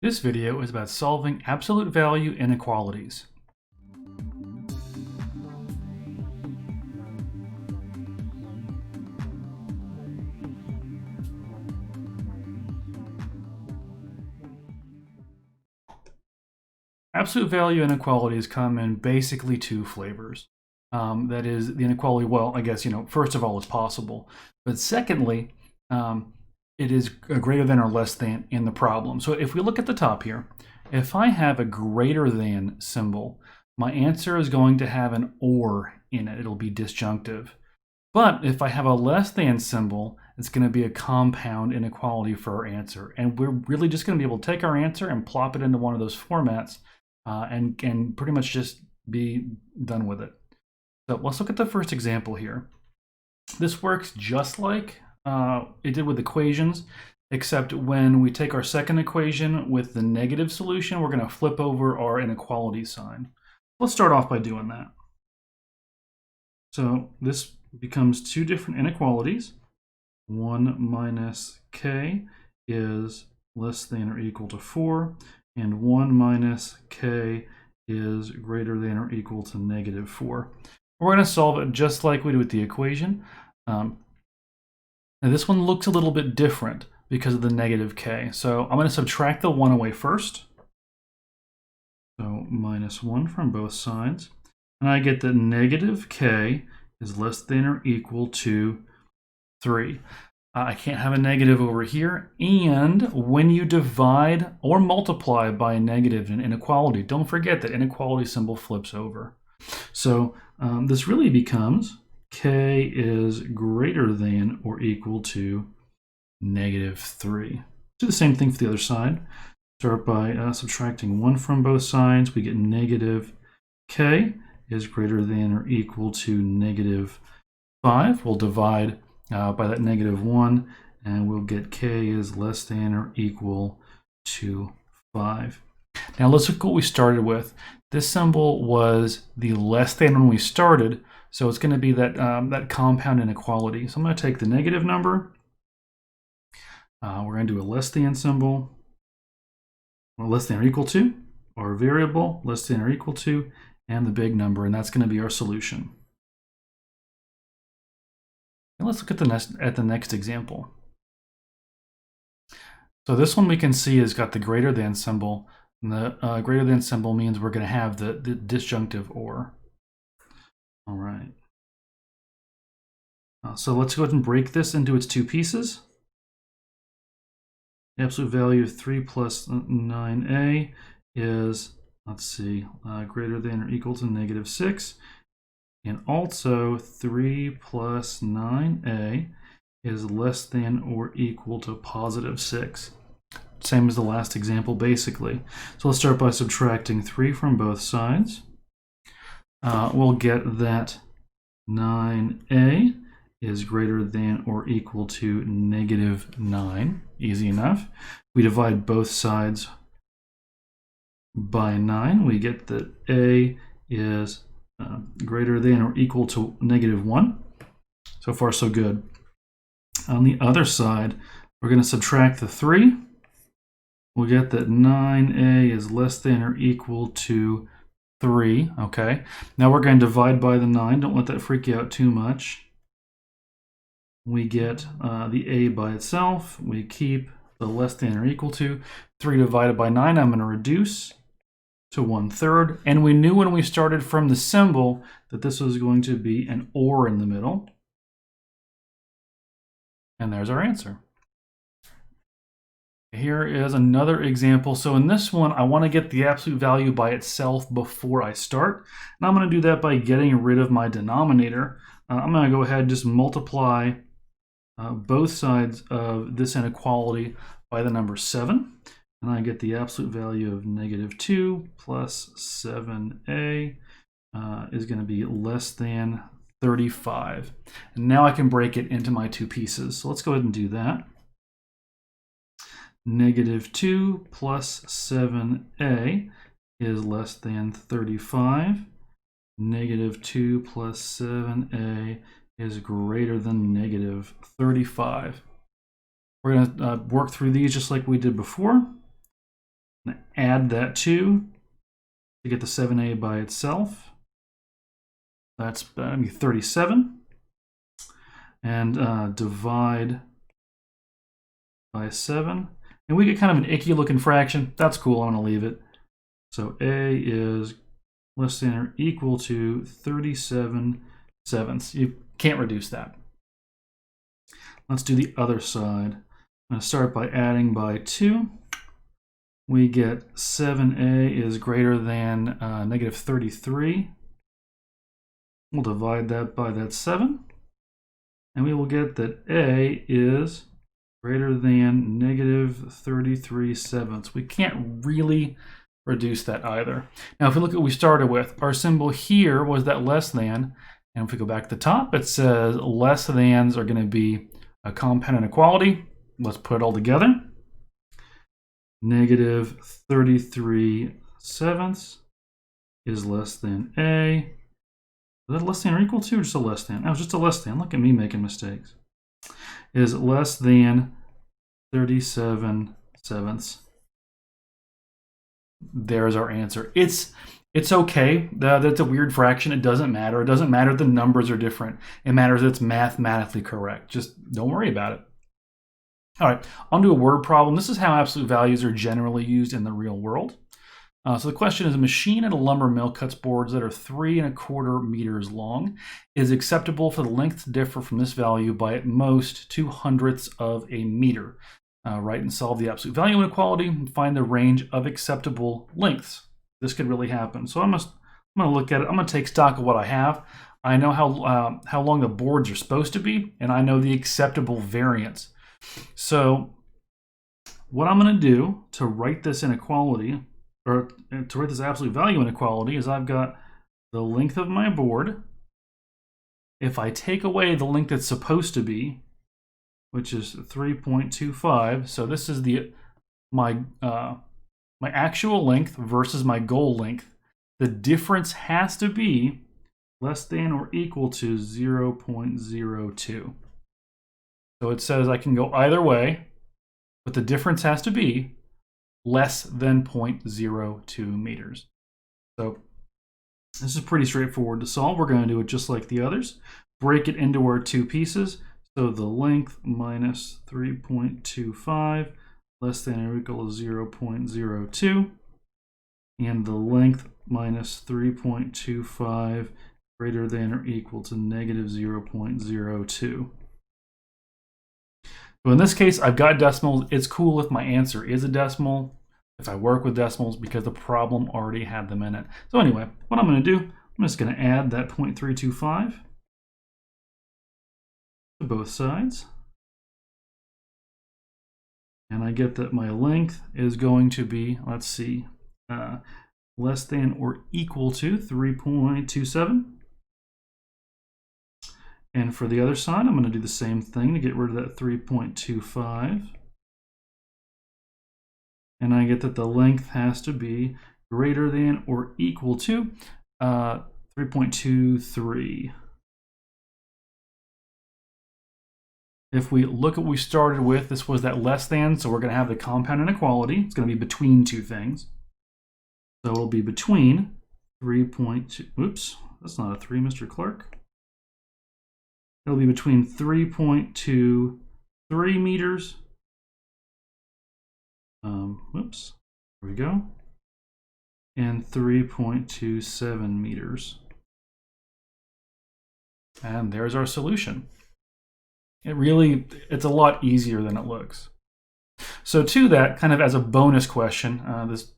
This video is about solving absolute value inequalities. Absolute value inequalities come in basically two flavors. That is the inequality, well, I guess, first of all, it's possible. But secondly, it is a greater than or less than in the problem. So if we look at the top here, if I have a greater than symbol, my answer is going to have an or in it. It'll be disjunctive. But if I have a less than symbol, it's going to be a compound inequality for our answer. And we're really just going to be able to take our answer and plop it into one of those formats and pretty much just be done with it. So let's look at the first example here. This works just like it did with equations, except when we take our second equation with the negative solution, we're going to flip over our inequality sign. Let's start off by doing that. So this becomes two different inequalities. 1 minus k is less than or equal to 4, and 1 minus k is greater than or equal to negative 4. We're going to solve it just like we did with the equation. Now this one looks a little bit different because of the negative k. So I'm going to subtract the 1 away first. So minus 1 from both sides. And I get that negative k is less than or equal to 3. I can't have a negative over here. And when you divide or multiply by a negative in inequality, don't forget that inequality symbol flips over. So this really becomes k is greater than or equal to negative 3. Do the same thing for the other side. Start by subtracting 1 from both sides. We get negative k is greater than or equal to negative 5. We'll divide by that negative 1, and we'll get k is less than or equal to 5. Now let's look at what we started with. This symbol was the less than when we started, so it's going to be that, that compound inequality. So I'm going to take the negative number. We're going to do a less than symbol, or less than or equal to, or a variable, less than or equal to, and the big number, and that's going to be our solution. And let's look at the next example. So this one we can see has got the greater than symbol. And the greater than symbol means we're going to have the disjunctive or. All right. So let's go ahead and break this into its two pieces. The absolute value of 3 plus 9a is, let's see, greater than or equal to negative 6. And also 3 plus 9a is less than or equal to positive 6. Same as the last example, basically. So let's start by subtracting 3 from both sides. We'll get that 9a is greater than or equal to negative 9. Easy enough. We divide both sides by 9. We get that a is greater than or equal to negative 1. So far, so good. On the other side, we're going to subtract the 3. We'll get that 9a is less than or equal to 3. Okay. Now we're going to divide by the 9. Don't let that freak you out too much. We get the a by itself. We keep the less than or equal to. 3 divided by 9, I'm going to reduce to 1/3. And we knew when we started from the symbol that this was going to be an or in the middle. And there's our answer. Here is another example. So in this one, I want to get the absolute value by itself before I start. And I'm going to do that by getting rid of my denominator. I'm going to go ahead and just multiply both sides of this inequality by the number 7. And I get the absolute value of negative 2 plus 7a is going to be less than 35. And now I can break it into my two pieces. So let's go ahead and do that. Negative 2 plus 7a is less than 35. Negative 2 plus 7a is greater than negative 35. We're going to work through these just like we did before. Add that 2 to get the 7a by itself. That's 37. And divide by 7. And we get kind of an icky looking fraction. That's cool, I'm going to leave it. So a is less than or equal to 37 sevenths. You can't reduce that. Let's do the other side. I'm going to start by adding by 2. We get 7a is greater than negative 33. We'll divide that by that 7. And we will get that a is greater than negative 33 sevenths. We can't really reduce that either. Now, if we look at what we started with, our symbol here was that less than. And if we go back to the top, it says less thans are going to be a compound inequality. Let's put it all together. Negative 33 sevenths is less than a. Is that less than or equal to, or just a less than? Oh, just a less than. Look at me making mistakes. Is less than 37 sevenths. There's our answer. It's okay. That's a weird fraction. It doesn't matter. It doesn't matter if the numbers are different. It matters that it's mathematically correct. Just don't worry about it. All right, on to a word problem. This is how absolute values are generally used in the real world. So the question is, a machine at a lumber mill cuts boards that are 3 1/4 meters long. It is acceptable for the length to differ from this value by at most 2/100ths of a meter. Write and solve the absolute value inequality and find the range of acceptable lengths. This could really happen. So I'm going to look at it. I'm going to take stock of what I have. I know how long the boards are supposed to be, and I know the acceptable variance. So what I'm going to do to write this inequality, or to write this absolute value inequality, is I've got the length of my board. If I take away the length it's supposed to be, which is 3.25, so this is my actual length versus my goal length. The difference has to be less than or equal to 0.02. So it says I can go either way, but the difference has to be less than 0.02 meters. So this is pretty straightforward to solve. We're going to do it just like the others. Break it into our 2 pieces. So the length minus 3.25 less than or equal to 0.02. And the length minus 3.25 greater than or equal to negative 0.02. So in this case, I've got decimals. It's cool if my answer is a decimal, if I work with decimals, because the problem already had them in it. So anyway, what I'm going to do, I'm just going to add that 0.325 to both sides. And I get that my length is going to be, let's see, less than or equal to 3.27. And for the other side, I'm going to do the same thing to get rid of that 3.25. And I get that the length has to be greater than or equal to 3.23. If we look at what we started with, this was that less than, so we're going to have the compound inequality. It's going to be between 2 things. So it'll be between 3.2, oops, that's not a 3, Mr. Clark. It'll be between 3.23 meters. Whoops, there we go. And 3.27 meters. And there's our solution. It's a lot easier than it looks. So to that, kind of as a bonus question, this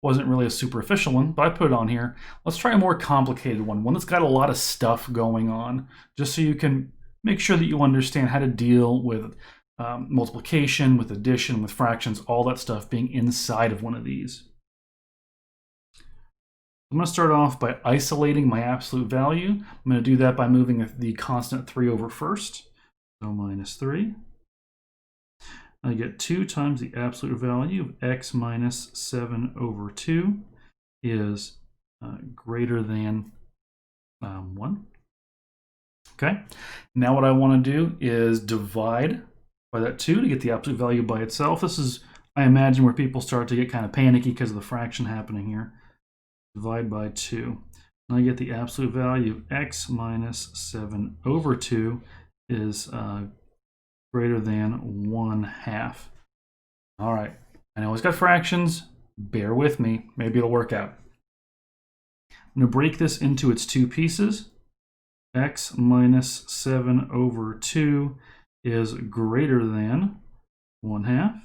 wasn't really a superficial one, but I put it on here. Let's try a more complicated one that's got a lot of stuff going on, just so you can make sure that you understand how to deal with multiplication, with addition, with fractions, all that stuff being inside of one of these. I'm going to start off by isolating my absolute value. I'm going to do that by moving the constant 3 over first. So minus 3. I get 2 times the absolute value of x minus 7 over 2 is greater than 1. Okay, now what I want to do is divide by that 2 to get the absolute value by itself. This is I imagine where people start to get kind of panicky because of the fraction happening here. Divide by 2. And I get the absolute value of x minus 7 over 2 is greater than 1/2. All right, I know it's got fractions. Bear with me. Maybe it'll work out. I'm going to break this into its two pieces. X minus 7 over 2 is greater than 1/2.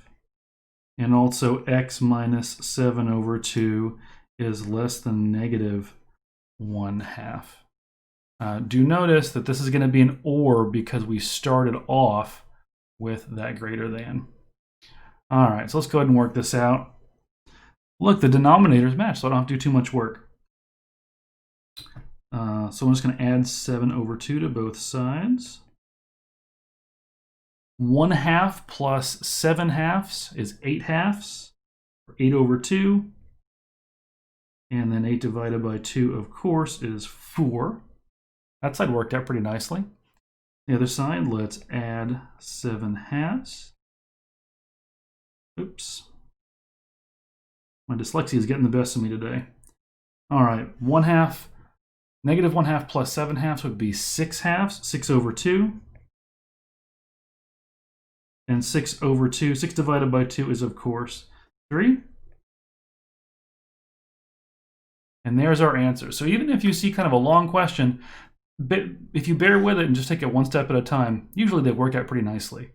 And also x minus 7 over 2 is less than negative 1/2. Do notice that this is going to be an or because we started off with that greater than. All right, so let's go ahead and work this out. Look, the denominators match, so I don't have to do too much work. So I'm just going to add 7 over 2 to both sides. 1/2 plus 7/2 is 8/2, or 8 over 2. And then 8 divided by 2, of course, is 4. That side worked out pretty nicely. The other side, let's add 7/2. Oops. My dyslexia is getting the best of me today. All right, 1/2. Negative 1/2 plus 7/2 would be 6/2, 6 over 2. And 6 over 2, 6 divided by 2 is, of course, 3. And there's our answer. So even if you see kind of a long question, if you bear with it and just take it one step at a time, usually they work out pretty nicely.